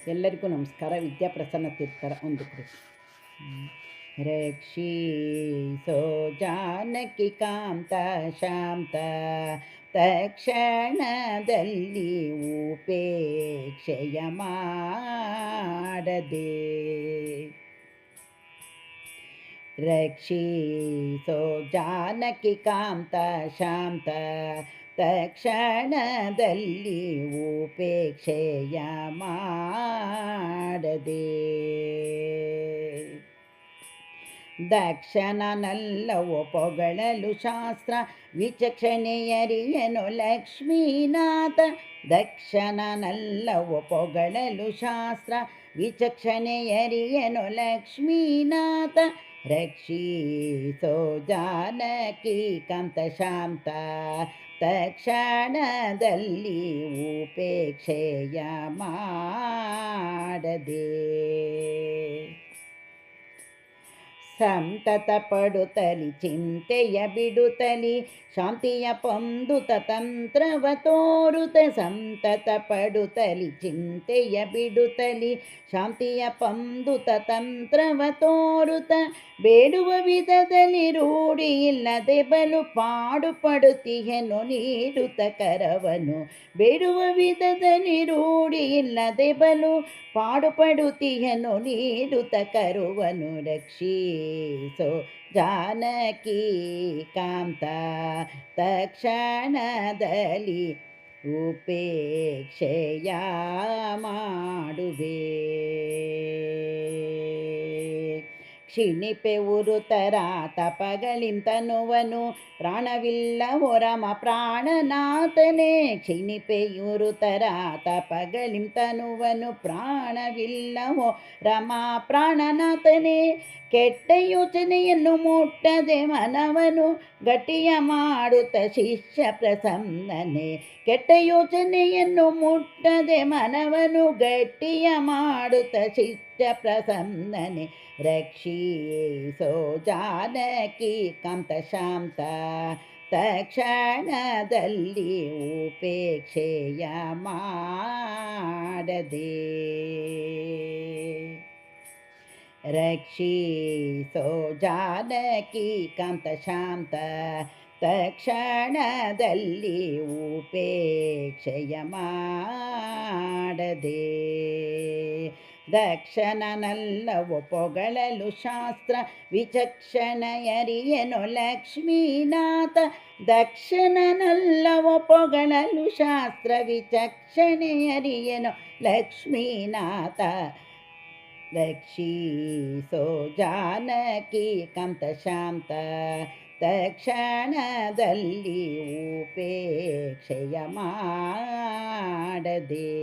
ಎಲ್ಲರಿಗೂ ನಮಸ್ಕಾರ. ವಿದ್ಯಾಪ್ರಸನ್ನ ತೀರ್ಥರ ಒಂದು ಕೃತಿ. ರಕ್ಷಿಸೋ ಜಾನಕಿ ಕಾಂತ ಶಾಂತ ತಕ್ಷಣದಲ್ಲಿ ಉಪೇಕ್ಷೆಯ ಮಾಡದೆ. ರಕ್ಷಿಸೋ ಜಾನಕಿ ಕಾಂತ ಶಾಂತ ತಕ್ಷಣದಲ್ಲಿ ಉಪೇಕ್ಷೆಯ ಮಾಡದೆ. ದಕ್ಷನಲ್ಲವೋ ಪೊಗಳಲು ಶಾಸ್ತ್ರ ವಿಚಕ್ಷಣೆಯರಿಯನು ಲಕ್ಷ್ಮೀನಾಥ. ದಕ್ಷನಲ್ಲವೋ ಪೊಗಳಲು ಶಾಸ್ತ್ರ ವಿಚಕ್ಷಣೆಯರಿಯನು ಲಕ್ಷ್ಮೀನಾಥ. ರಕ್ಷಿಸೋ ಜಾನಕಿ ಕಾಂತ ಶಾಂತ ತಕ್ಷಣದಲ್ಲಿ ಉಪೇಕ್ಷೆಯ ಮಾಡದೆ. ಸಂತತ ಪಡುತ್ತಲಿ ಚಿಂತೆಯ ಬಿಡುತ್ತಲಿ ಶಾಂತಿಯ ಪೊಂದುತ ತಂತ್ರವ ತೋರುತ. ಸಂತತ ಪಡುತ್ತಲಿ ಚಿಂತೆಯ ಬಿಡುತ್ತಲಿ ಶಾಂತಿಯ ಪೊಂದುತ ತಂತ್ರವ ತೋರುತ. ಬೇಡುವ ವಿಧದಲ್ಲಿ ರೂಢಿ ಇಲ್ಲದೆ ಬಲು ಪಾಡುಪಡುತ್ತಿಹೆನು ನೀಡುತ್ತ ಕರವನು. ಬೇಡುವ ವಿಧದಲ್ಲಿ ರೂಢಿ ಇಲ್ಲದೆ ಬಲು ಪಾಡುಪಡುತ್ತಿಹೆನು ನೀಡುತ್ತ ಕರುವನು. ರಕ್ಷಿಸೋ ಜಾನಕಿ ಕಾಂತ ತಕ್ಷಣದಲ್ಲಿ ಉಪೇಕ್ಷೆಯ ಮಾಡುವೆ. ಕ್ಷಿಣಿಪೆ ಉರುತರ ತಪಗಳಿಂತನುವನು ಪ್ರಾಣವಿಲ್ಲವೋ ರಮ ಪ್ರಾಣನಾಥನೇ. ಕ್ಷಿಣಿಪೆ ಉರುತರ ತಪಗಳಿಂತನುವನು ಪ್ರಾಣವಿಲ್ಲವೋ ರಮ ಪ್ರಾಣನಾಥನೇ. ಕೆಟ್ಟ ಯೋಚನೆಯನ್ನು ಮುಟ್ಟದೆ ಮನವನು ಗಟ್ಟಿಯ ಮಾಡುತ್ತ ಶಿಷ್ಯ ಪ್ರಸನ್ನನೆ. ಕೆಟ್ಟ ಯೋಚನೆಯನ್ನು ಮುಟ್ಟದೆ ಮನವನು ಗಟ್ಟಿಯ ಮಾಡುತ್ತ ಶಿಷ್ಯ ಪ್ರಸನ್ನನೆ. ರಕ್ಷಿಸೋ ಜಾನಕಿ ಕಾಂತ ಶಾಂತ ತಕ್ಷಣದಲ್ಲಿ ಉಪೇಕ್ಷೆಯ ಮಾಡದೆ. ರಕ್ಷಿಸೋ ಜಾನಕಿ ಕಾಂತ ಶಾಂತ ತಕ್ಷಣದಲ್ಲಿ ಉಪೇಕ್ಷೆಯ ಮಾಡದೆ. ದಕ್ಷನಲ್ಲವೋ ಪೊಗಳಲು ಶಾಸ್ತ್ರ ವಿಚಕ್ಷಣೆಯರಿಯನು ಲಕ್ಷ್ಮೀನಾಥ. ದಕ್ಷನಲ್ಲವೋ ಪೊಗಳಲು ಶಾಸ್ತ್ರ ವಿಚಕ್ಷಣೆಯರಿಯನು ಲಕ್ಷ್ಮೀನಾಥ. ರಕ್ಷಿಸೋ ಜಾನಕಿ ಕಾಂತ ಶಾಂತ ತಕ್ಷಣದಲ್ಲಿ ಉಪೇಕ್ಷೆಯ ಮಾಡದೆ.